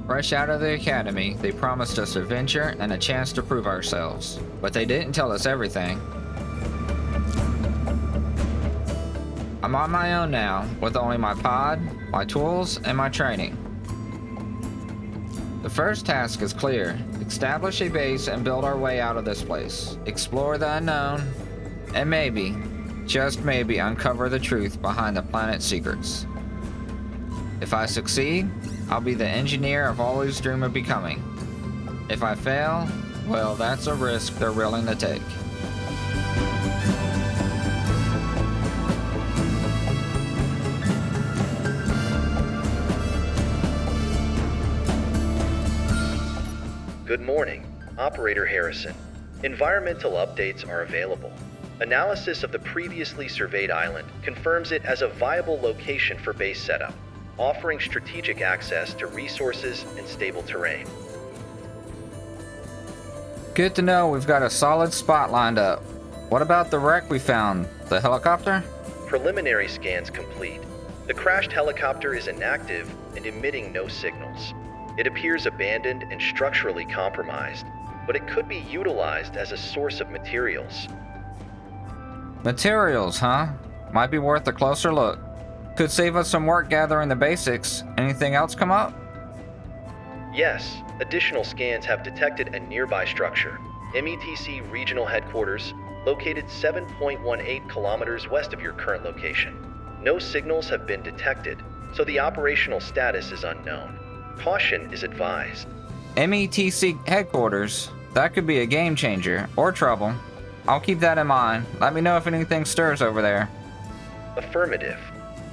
Fresh out of the academy, they promised us adventure and a chance to prove ourselves, but they didn't tell us everything. I'm on my own now, with only my pod, my tools, and my training. The first task is clear: establish a base and build our way out of this place, explore the unknown, and maybe, just maybe, uncover the truth behind the planet's secrets. If I succeed, I'll be the engineer I've always dreamed of becoming. If I fail, well, that's a risk they're willing to take. Good morning, Operator Harrison. Environmental updates are available. Analysis of the previously surveyed island confirms it as a viable location for base setup, offering strategic access to resources and stable terrain. Good to know we've got a solid spot lined up. What about the wreck we found? The helicopter? Preliminary scans complete. The crashed helicopter is inactive and emitting no signals. It appears abandoned and structurally compromised, but it could be utilized as a source of materials. Materials, huh? Might be worth a closer look. Could save us some work gathering the basics. Anything else come up? Yes, additional scans have detected a nearby structure, METC Regional Headquarters, located 7.18 kilometers west of your current location. No signals have been detected, so the operational status is unknown. Caution is advised. METC headquarters? That could be a game changer, or trouble. I'll keep that in mind. Let me know if anything stirs over there. Affirmative.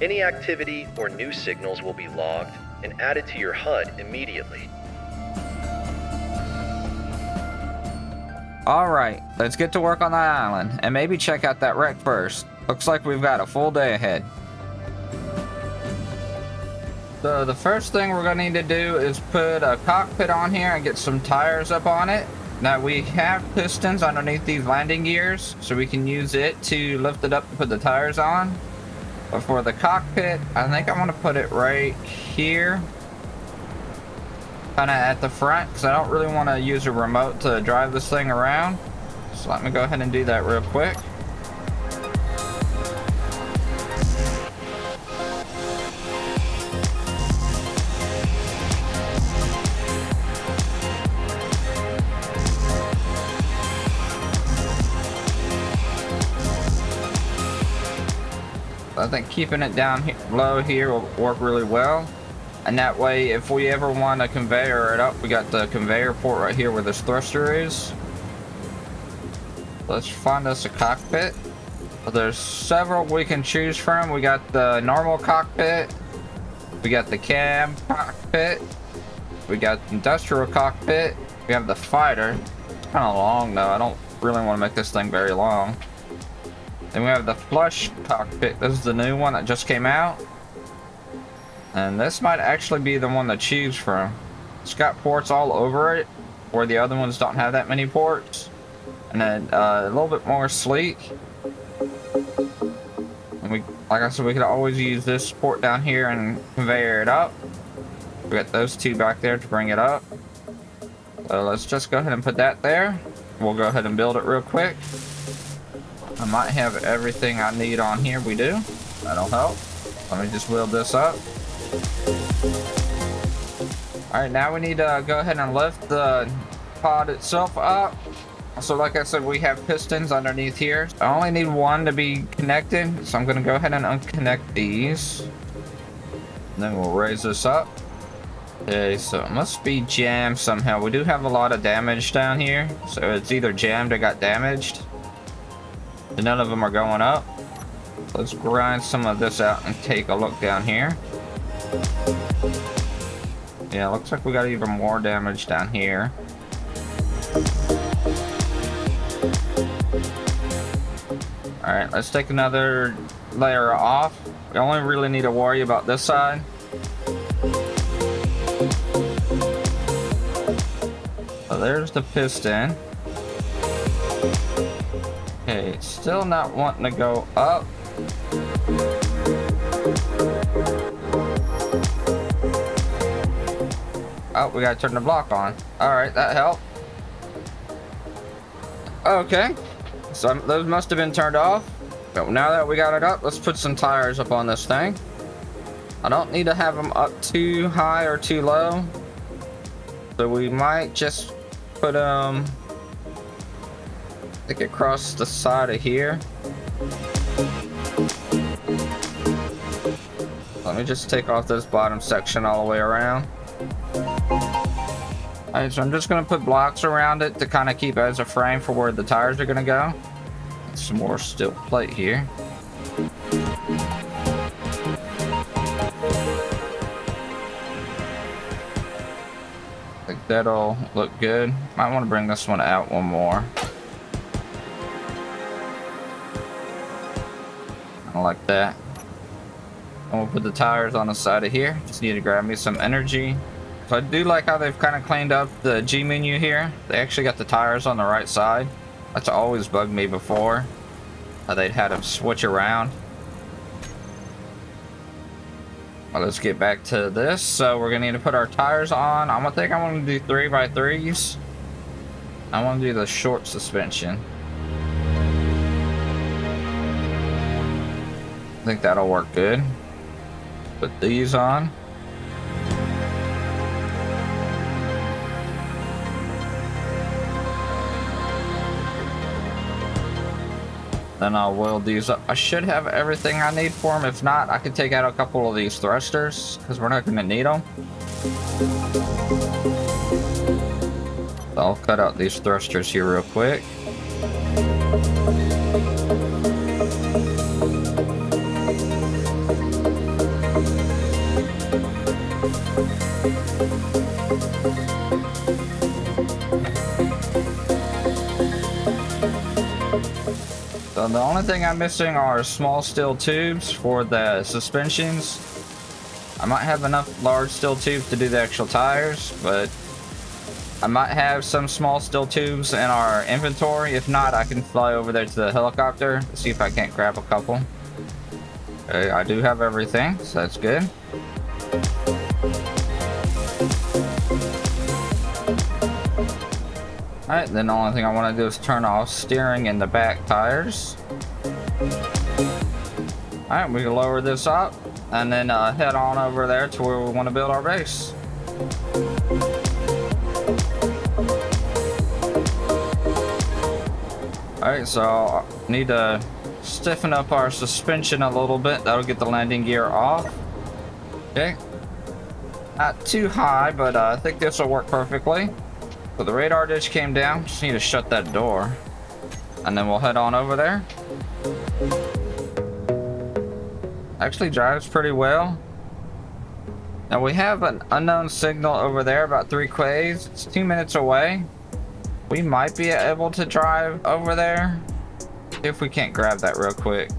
Any activity or new signals will be logged and added to your HUD immediately. Alright, let's get to work on that island, and maybe check out that wreck first. Looks like we've got a full day ahead. So the first thing we're going to need to do is put a cockpit on here and get some tires up on it. Now we have pistons underneath these landing gears, so we can use it to lift it up to put the tires on. But for the cockpit, I think I'm going to put it right here. Kind of at the front, because I don't really want to use a remote to drive this thing around. So let me go ahead and do that real quick. I think keeping it down low here will work really well, and that way if we ever want to conveyor it up, we got the conveyor port right here where this thruster is. Let's find us a cockpit. There's several we can choose from. We got the normal cockpit, we got the cab cockpit, we got the industrial cockpit, we have the fighter. It's kind of long though. I don't really want to make this thing very long. Then we have the flush cockpit. This is the new one that just came out. And this might actually be the one to choose from. It's got ports all over it, where the other ones don't have that many ports. And then a little bit more sleek. And like I said, we could always use this port down here and conveyor it up. We got those two back there to bring it up. So let's just go ahead and put that there. We'll go ahead and build it real quick. I might have everything I need on here. We do. That'll help. Let me just wheel this up. Alright, now we need to go ahead and lift the pod itself up. So like I said, we have pistons underneath here. I only need one to be connected, so I'm going to go ahead and unconnect these. And then we'll raise this up. Okay, so it must be jammed somehow. We do have a lot of damage down here, so it's either jammed or got damaged. None of them are going up. Let's grind some of this out and take a look down here. Yeah, looks like we got even more damage down here. Alright, let's take another layer off. We only really need to worry about this side. So there's the piston. Okay, it's still not wanting to go up. Oh, we gotta turn the block on. Alright, that helped. Okay. So those must have been turned off. But now that we got it up, let's put some tires up on this thing. I don't need to have them up too high or too low. So we might just put them, I think, across the side of here. Let me just take off this bottom section all the way around. Alright, so I'm just going to put blocks around it to kind of keep as a frame for where the tires are going to go. Some more steel plate here. I think that'll look good. Might want to bring this one out one more. I like that. And we'll put the tires on the side of here. Just need to grab me some energy. So I do like how they've kind of cleaned up the G menu here. They actually got the tires on the right side. That's always bugged me before. They'd had them switch around. Well, let's get back to this. So we're gonna need to put our tires on. I want to do 3x3s. I want to do the short suspension. I think that'll work good. Put these on. Then I'll weld these up. I should have everything I need for them. If not, I could take out a couple of these thrusters because we're not going to need them. So I'll cut out these thrusters here real quick. So the only thing I'm missing are small steel tubes for the suspensions. I might have enough large steel tubes to do the actual tires, but I might have some small steel tubes in our inventory. If not, I can fly over there to the helicopter to see if I can't grab a couple. Okay, I do have everything, so that's good. Alright, then the only thing I want to do is turn off steering and the back tires. Alright, we can lower this up and then head on over there to where we want to build our base. Alright, so I need to stiffen up our suspension a little bit. That'll get the landing gear off. Okay. Not too high, but I think this will work perfectly. So the radar dish came down. Just need to shut that door. And then we'll head on over there. Actually drives pretty well. Now we have an unknown signal over there about 3 quays. It's 2 minutes away. We might be able to drive over there if we can't grab that real quick.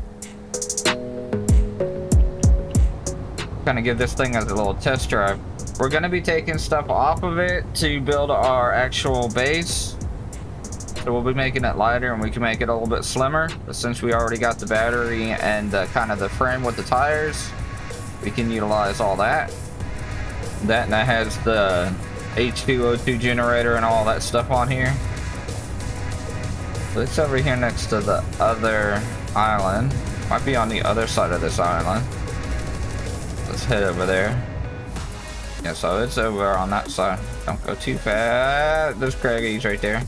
Kind of give this thing as a little test drive. We're going to be taking stuff off of it to build our actual base. So we'll be making it lighter and we can make it a little bit slimmer. But since we already got the battery and kind of the frame with the tires, we can utilize all that. That has the H2O2 generator and all that stuff on here. So it's over here next to the other island. Might be on the other side of this island. Let's head over there. Yeah, so it's over on that side. Don't go too fast. There's Craggies right there.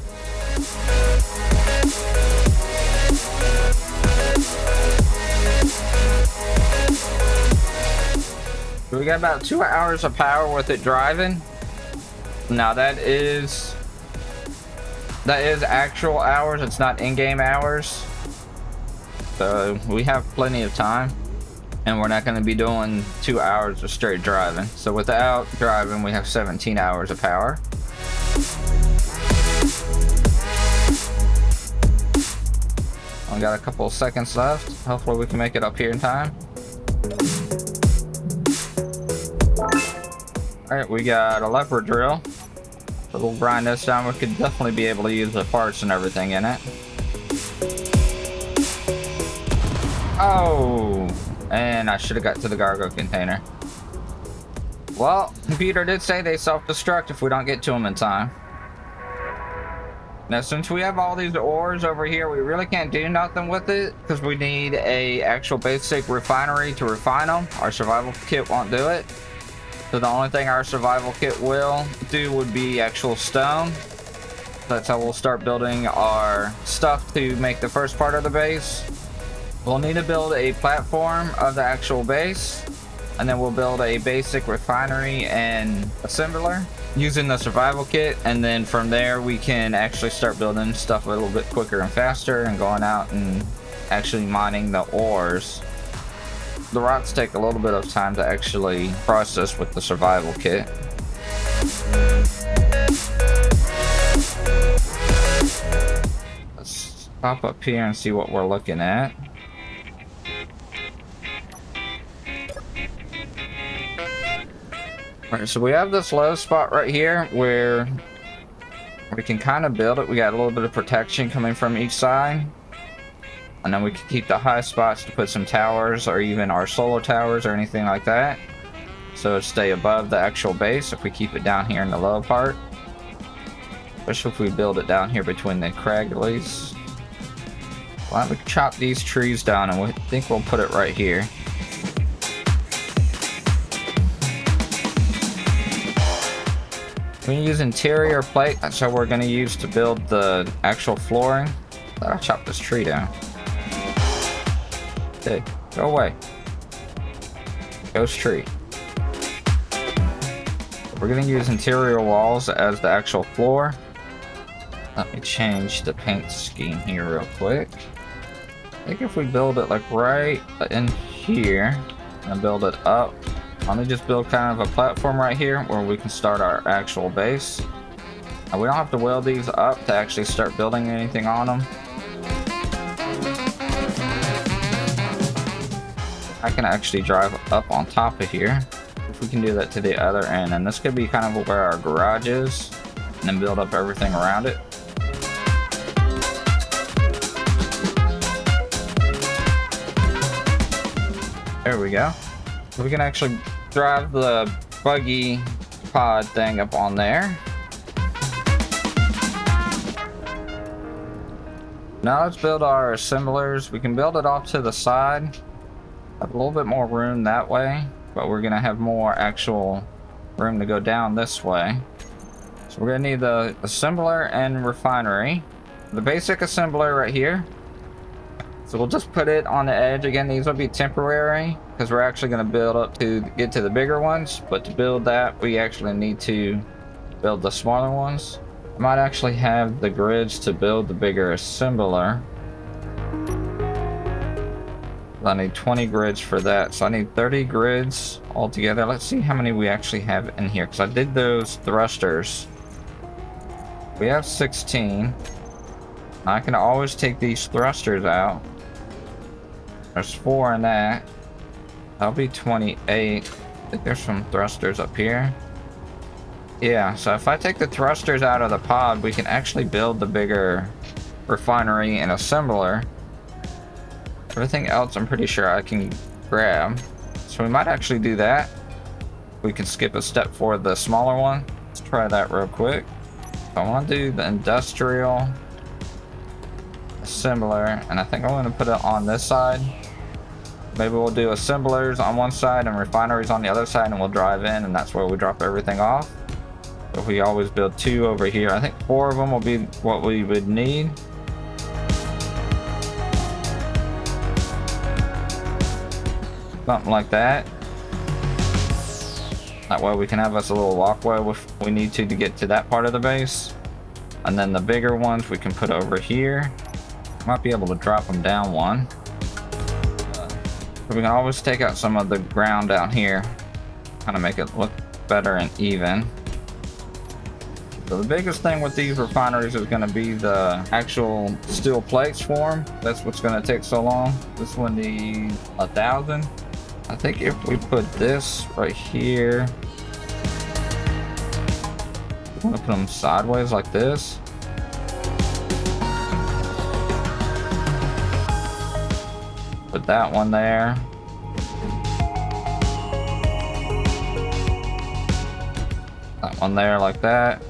We got about 2 hours of power with it driving. Now that is actual hours. It's not in-game hours. So we have plenty of time. And we're not going to be doing 2 hours of straight driving. So without driving, we have 17 hours of power. Only got a couple of seconds left. Hopefully we can make it up here in time. Alright, we got a leopard drill. So we'll grind this down. We could definitely be able to use the parts and everything in it. Oh! And I should have got to the cargo container. Well, computer did say they self-destruct if we don't get to them in time. Now, since we have all these ores over here, we really can't do nothing with it because we need a actual basic refinery to refine them. Our survival kit won't do it. So the only thing our survival kit will do would be actual stone. That's how we'll start building our stuff to make the first part of the base. We'll need to build a platform of the actual base, and then we'll build a basic refinery and assembler using the survival kit, and then from there we can actually start building stuff a little bit quicker and faster and going out and actually mining the ores. The rocks take a little bit of time to actually process with the survival kit. Let's pop up here and see what we're looking at. Alright, so we have this low spot right here where we can kind of build it. We got a little bit of protection coming from each side. And then we can keep the high spots to put some towers or even our solar towers or anything like that. So it'll stay above the actual base if we keep it down here in the low part. Especially if we build it down here between the craglies. Why don't we chop these trees down, and we think we'll put it right here. We can use interior plate. That's what we're going to use to build the actual flooring. I'll chop this tree down. Hey, go away. Ghost tree. We're going to use interior walls as the actual floor. Let me change the paint scheme here real quick. I think if we build it like right in here and build it up, let me just build kind of a platform right here where we can start our actual base. And we don't have to weld these up to actually start building anything on them. I can actually drive up on top of here if we can do that to the other end. And this could be kind of where our garage is, and then build up everything around it. There we go. We can actually drive the buggy pod thing up on there. Now let's build our assemblers. We can build it off to the side. Have a little bit more room that way, but we're gonna have more actual room to go down this way. So we're gonna need the assembler and refinery. The basic assembler right here. So we'll just put it on the edge. Again, these will be temporary because we're actually going to build up to get to the bigger ones. But to build that, we actually need to build the smaller ones. I might actually have the grids to build the bigger assembler. I need 20 grids for that. So I need 30 grids altogether. Let's see how many we actually have in here, because I did those thrusters. We have 16. I can always take these thrusters out. There's 4 in that. That'll be 28. I think there's some thrusters up here. Yeah, so if I take the thrusters out of the pod, we can actually build the bigger refinery and assembler. Everything else I'm pretty sure I can grab. So we might actually do that. We can skip a step for the smaller one. Let's try that real quick. So I want to do the industrial assembler, and I think I'm going to put it on this side. Maybe we'll do assemblers on one side and refineries on the other side, and we'll drive in, and that's where we drop everything off. But we always build 2 over here. I think 4 of them will be what we would need. Something like that. That way we can have us a little walkway if we need to get to that part of the base. And then the bigger ones we can put over here. Might be able to drop them down one. We can always take out some of the ground down here, kind of make it look better and even. So the biggest thing with these refineries is going to be the actual steel plates for them. That's what's going to take so long. This one needs 1,000. I think if we put this right here, I'm going to put them sideways like this. Put that one there. That one there like that.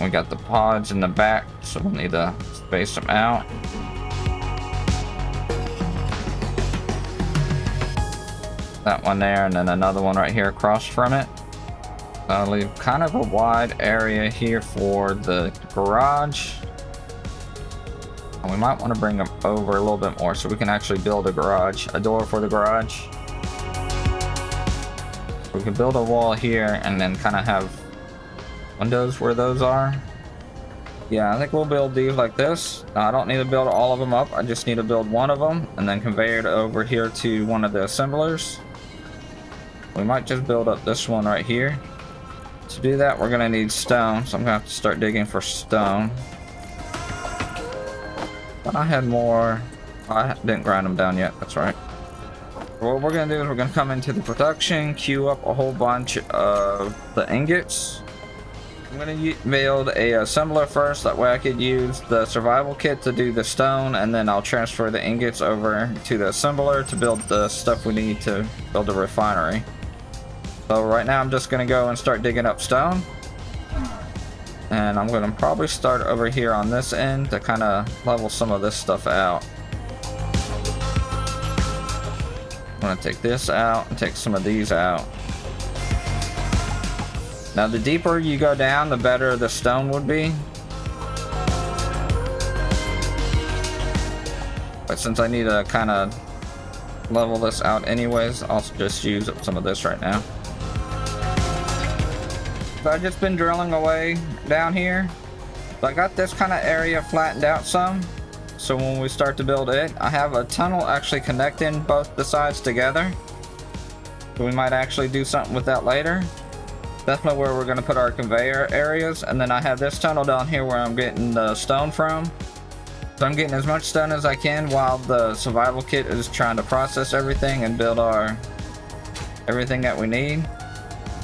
We got the pods in the back, so we'll need to space them out. That one there, and then another one right here across from it. I'll leave kind of a wide area here for the garage. And we might want to bring them over a little bit more so we can actually build a door for the garage. We can build a wall here and then kind of have windows where those are. Yeah, I think we'll build these like this. Now, I don't need to build all of them up. I just need to build one of them and then convey it over here to one of the assemblers. We might just build up this one right here. To do that, we're gonna need stone, so I'm gonna have to start digging for stone. But I had more. I didn't grind them down yet, that's right. What we're gonna do is we're gonna come into the production, queue up a whole bunch of the ingots. I'm gonna build a assembler first, that way I could use the survival kit to do the stone, and then I'll transfer the ingots over to the assembler to build the stuff we need to build a refinery. So right now I'm just gonna go and start digging up stone. And I'm gonna probably start over here on this end to kind of level some of this stuff out. I'm gonna take this out and take some of these out. Now the deeper you go down, the better the stone would be. But since I need to kind of level this out anyways, I'll just use up some of this right now. So I've just been drilling away down here. So I got this kind of area flattened out some. So when we start to build it, I have a tunnel actually connecting both the sides together. So we might actually do something with that later. Definitely where we're going to put our conveyor areas. And then I have this tunnel down here where I'm getting the stone from. So I'm getting as much stone as I can while the survival kit is trying to process everything and build our everything that we need.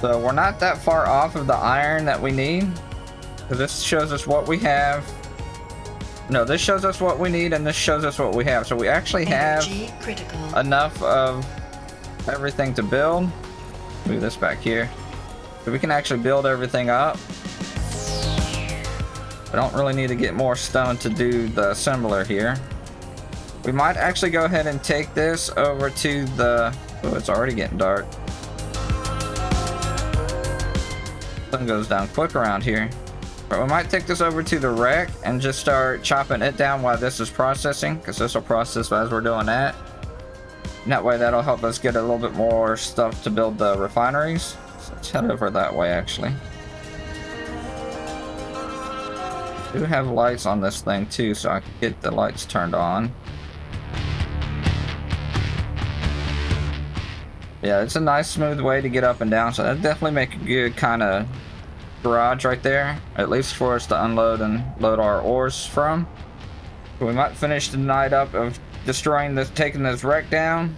So we're not that far off of the iron that we need. So this shows us what we have. No, this shows us what we need, and this shows us what we have. So we actually have enough of everything to build. Move this back here. So we can actually build everything up. I don't really need to get more stone to do the assembler here. We might actually go ahead and take this over to the... Oh, it's already getting dark. Sun goes down quick around here. But we might take this over to the wreck and just start chopping it down while this is processing, because this will process as we're doing that. And that way that'll help us get a little bit more stuff to build the refineries. So let's head over that way actually. I do have lights on this thing too, so I can get the lights turned on. Yeah, it's a nice smooth way to get up and down, so that'd definitely make a good kind of garage right there, at least for us to unload and load our ores from. We might finish the night up of destroying this, taking this wreck down,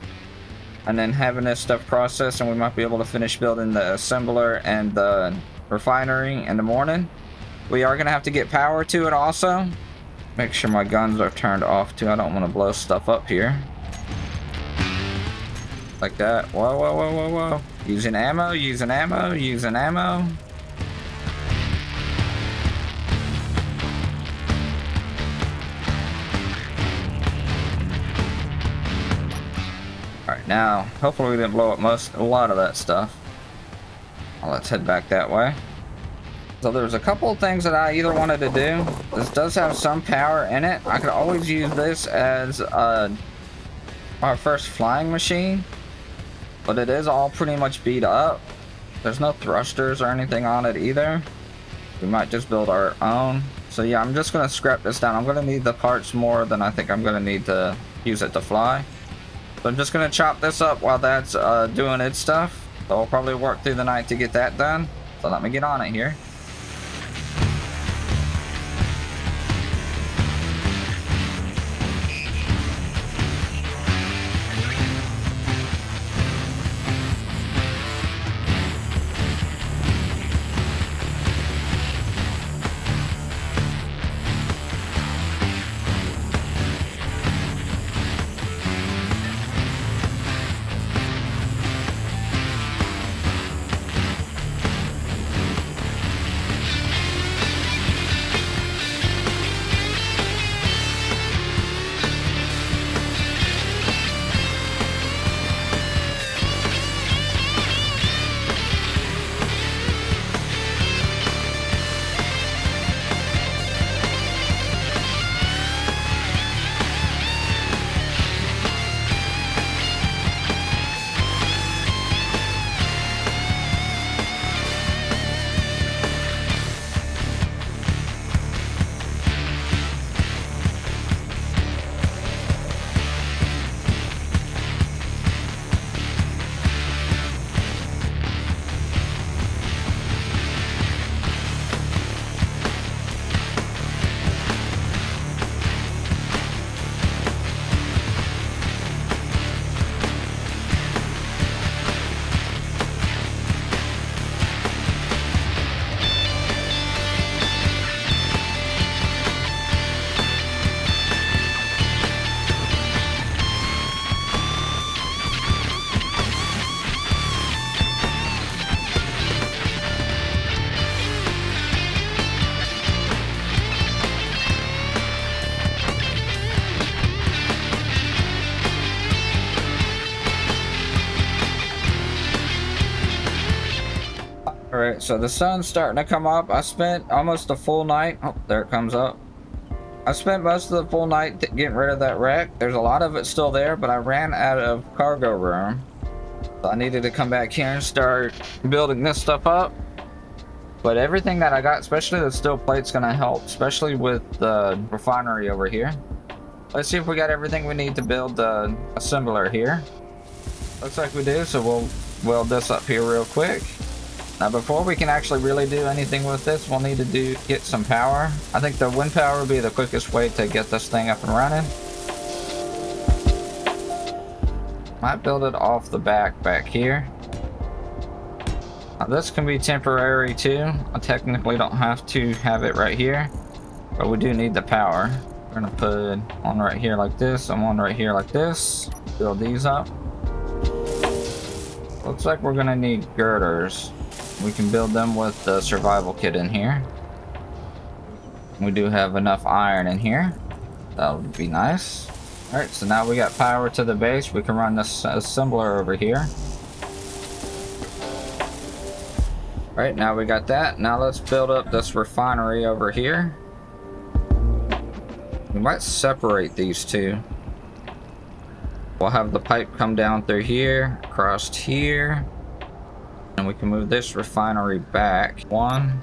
and then having this stuff processed, and we might be able to finish building the assembler and the refinery in the morning. We are going to have to get power to it also. Make sure my guns are turned off too. I don't want to blow stuff up here. Like that. Whoa, whoa, whoa, whoa, whoa. Using ammo, using ammo, using ammo. Alright, now, hopefully we didn't blow up a lot of that stuff. Well, let's head back that way. So there's a couple of things that I either wanted to do. This does have some power in it. I could always use this as our first flying machine. But it is all pretty much beat up. There's no thrusters or anything on it either. We might just build our own. So yeah, I'm just going to scrap this down. I'm going to need the parts more than I think I'm going to need to use it to fly. So I'm just going to chop this up while that's doing its stuff. So I'll probably work through the night to get that done. So let me get on it here. All right, so the sun's starting to come up. I spent almost a full night. Oh, there it comes up. I spent most of the full night getting rid of that wreck. There's a lot of it still there, but I ran out of cargo room. So I needed to come back here and start building this stuff up. But everything that I got, especially the steel plate's gonna help, especially with the refinery over here. Let's see if we got everything we need to build the assembler here. Looks like we do, so we'll weld this up here real quick. Now before we can actually really do anything with this, we'll need to get some power. I think the wind power would be the quickest way to get this thing up and running. Might build it off the back here. Now this can be temporary too. I technically don't have to have it right here, but we do need the power. We're gonna put one right here like this and one right here like this. Build these up. Looks like we're gonna need girders. We can build them with the survival kit in here. We do have enough iron in here. That would be nice. Alright, so now we got power to the base. We can run this assembler over here. Alright, now we got that. Now let's build up this refinery over here. We might separate these two. We'll have the pipe come down through here, across here. And we can move this refinery back one.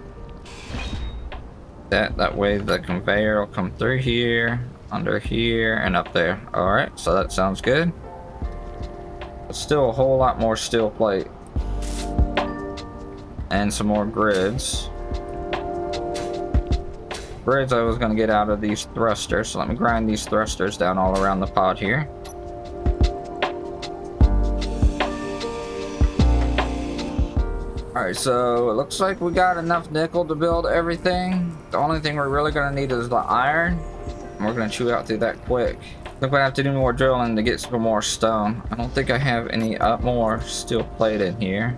That way the conveyor will come through here, under here, and up there. Alright, so that sounds good. But still a whole lot more steel plate. And some more grids. Grids I was going to get out of these thrusters, so let me grind these thrusters down all around the pod here. Alright, so it looks like we got enough nickel to build everything. The only thing we're really going to need is the iron. And we're going to chew out through that quick. I think we have to do more drilling to get some more stone. I don't think I have any more steel plate in here.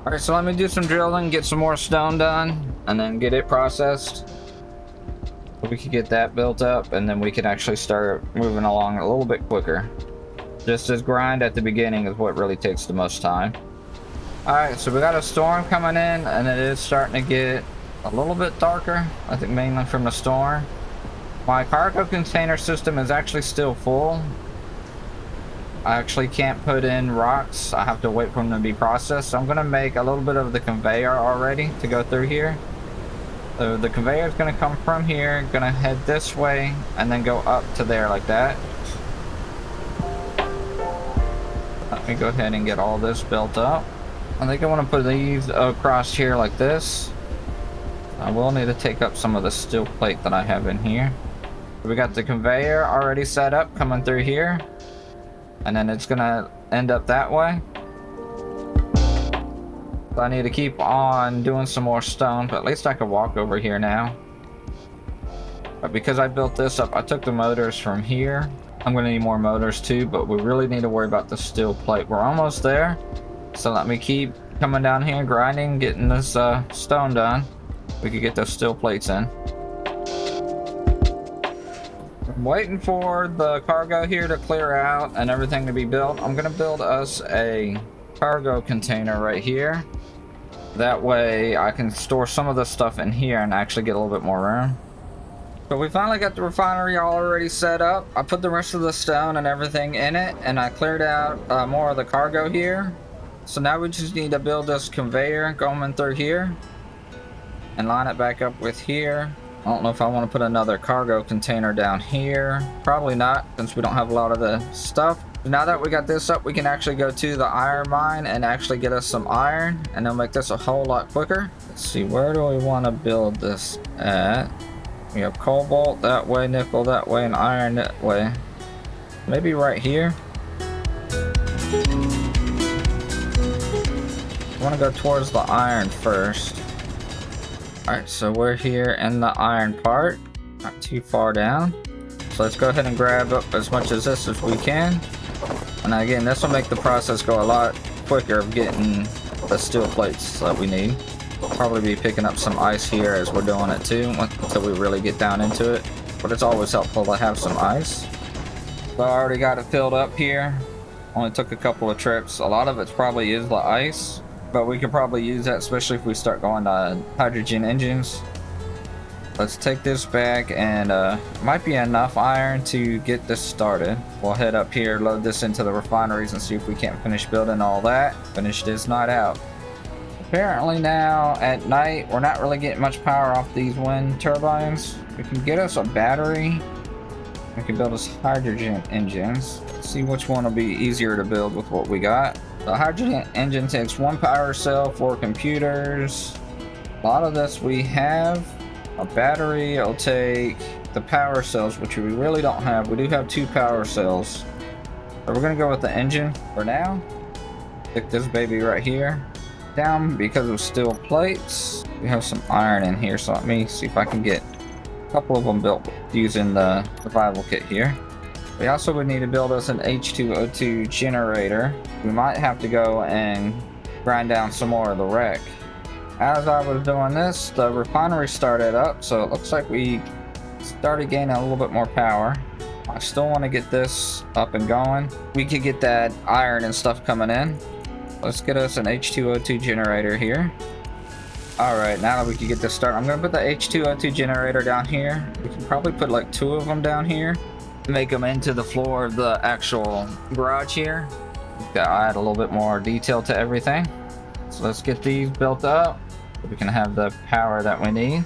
Alright, so let me do some drilling, get some more stone done, and then get it processed. We can get that built up, and then we can actually start moving along a little bit quicker. Just this grind at the beginning is what really takes the most time. Alright, so we got a storm coming in, and it is starting to get a little bit darker. I think mainly from the storm. My cargo container system is actually still full. I actually can't put in rocks. I have to wait for them to be processed. So I'm going to make a little bit of the conveyor already to go through here. So the conveyor is going to come from here, going to head this way, and then go up to there like that. Let me go ahead and get all this built up. I think I want to put these across here like this. I will need to take up some of the steel plate that I have in here. We got the conveyor already set up coming through here. And then it's gonna end up that way. So I need to keep on doing some more stone, but at least I can walk over here now. But because I built this up, I took the motors from here. I'm gonna need more motors too, but we really need to worry about the steel plate. We're almost there. So let me keep coming down here, grinding, getting this stone done. We could get those steel plates in. I'm waiting for the cargo here to clear out and everything to be built. I'm gonna build us a cargo container right here. That way I can store some of the stuff in here and actually get a little bit more room. So we finally got the refinery already set up. I put the rest of the stone and everything in it, and I cleared out more of the cargo here. So now we just need to build this conveyor going through here and line it back up with here. I don't know if I want to put another cargo container down here. Probably not, since we don't have a lot of the stuff. Now that we got this up, we can actually go to the iron mine and actually get us some iron, and it'll make this a whole lot quicker. Let's see, where do we want to build this at? We have cobalt that way, nickel that way, and iron that way. Maybe right here. I want to go towards the iron first. Alright, so we're here in the iron part, not too far down. So let's go ahead and grab up as much of this as we can. And again, this will make the process go a lot quicker of getting the steel plates that we need. We'll probably be picking up some ice here as we're doing it too, until we really get down into it. But it's always helpful to have some ice. So I already got it filled up here. Only took a couple of trips. A lot of it probably is the ice. but we could probably use that, especially if we start going to hydrogen engines. Let's take this back, and might be enough iron to get this started. We'll head up here, load this into the refineries, and see if we can't finish building all that. Finish this night out. Apparently now at night, we're not really getting much power off these wind turbines. We can get us a battery. We can build us hydrogen engines. Let's see which one will be easier to build with what we got. The hydrogen engine takes 1 power cell, 4 computers. A lot of this we have. A battery will take the power cells, which we really don't have. We do have 2 power cells. So we're gonna go with the engine for now. Stick this baby right here down because of steel plates. We have some iron in here, so let me see if I can get a couple of them built using the survival kit here. We also would need to build us an H2O2 generator. We might have to go and grind down some more of the wreck. As I was doing this, the refinery started up, so it looks like we started gaining a little bit more power. I still want to get this up and going. We could get that iron and stuff coming in. Let's get us an H2O2 generator here. Alright, now that we can get this started, I'm going to put the H2O2 generator down here. We can probably put like 2 of them down here. Make them into the floor of the actual garage here. Gotta add a little bit more detail to everything. So let's get these built up so we can have the power that we need.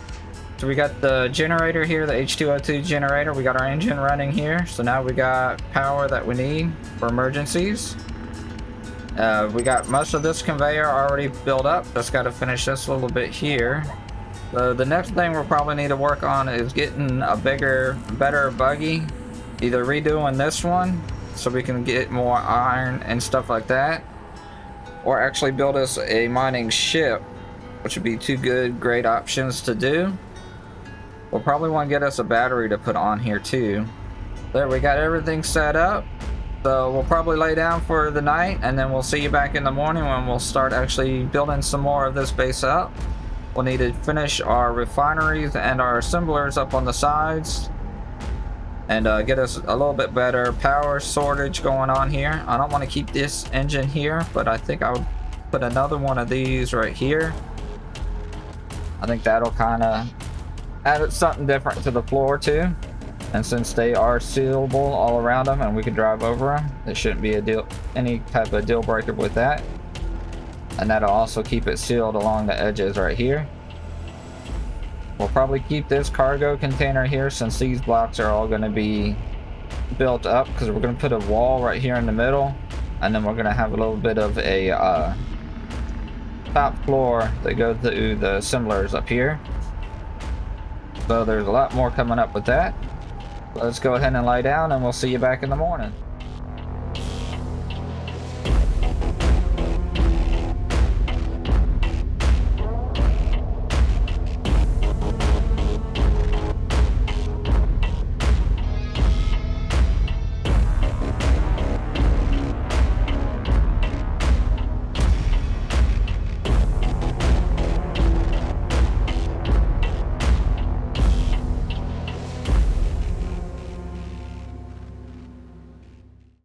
So we got the generator here, the H2O2 generator. We got our engine running here. So now we got power that we need for emergencies. We got most of this conveyor already built up. Just got to finish this a little bit here. So the next thing we'll probably need to work on is getting a bigger, better buggy. Either redoing this one so we can get more iron and stuff like that, or actually build us a mining ship, which would be 2 great options to do. We'll probably want to get us a battery to put on here too. There, we got everything set up. So we'll probably lay down for the night, and then we'll see you back in the morning when we'll start actually building some more of this base up. We'll need to finish our refineries and our assemblers up on the sides, and get us a little bit better power sortage going on here. I don't want to keep this engine here, but I think I would put another one of these right here. I think that'll kind of add something different to the floor too. And since they are sealable all around them and we can drive over them, there shouldn't be any type of deal breaker with that. And that'll also keep it sealed along the edges right here. We'll probably keep this cargo container here since these blocks are all going to be built up, because we're going to put a wall right here in the middle, and then we're going to have a little bit of a top floor that goes to the assemblers up here. So there's a lot more coming up with that. Let's go ahead and lie down, and we'll see you back in the morning.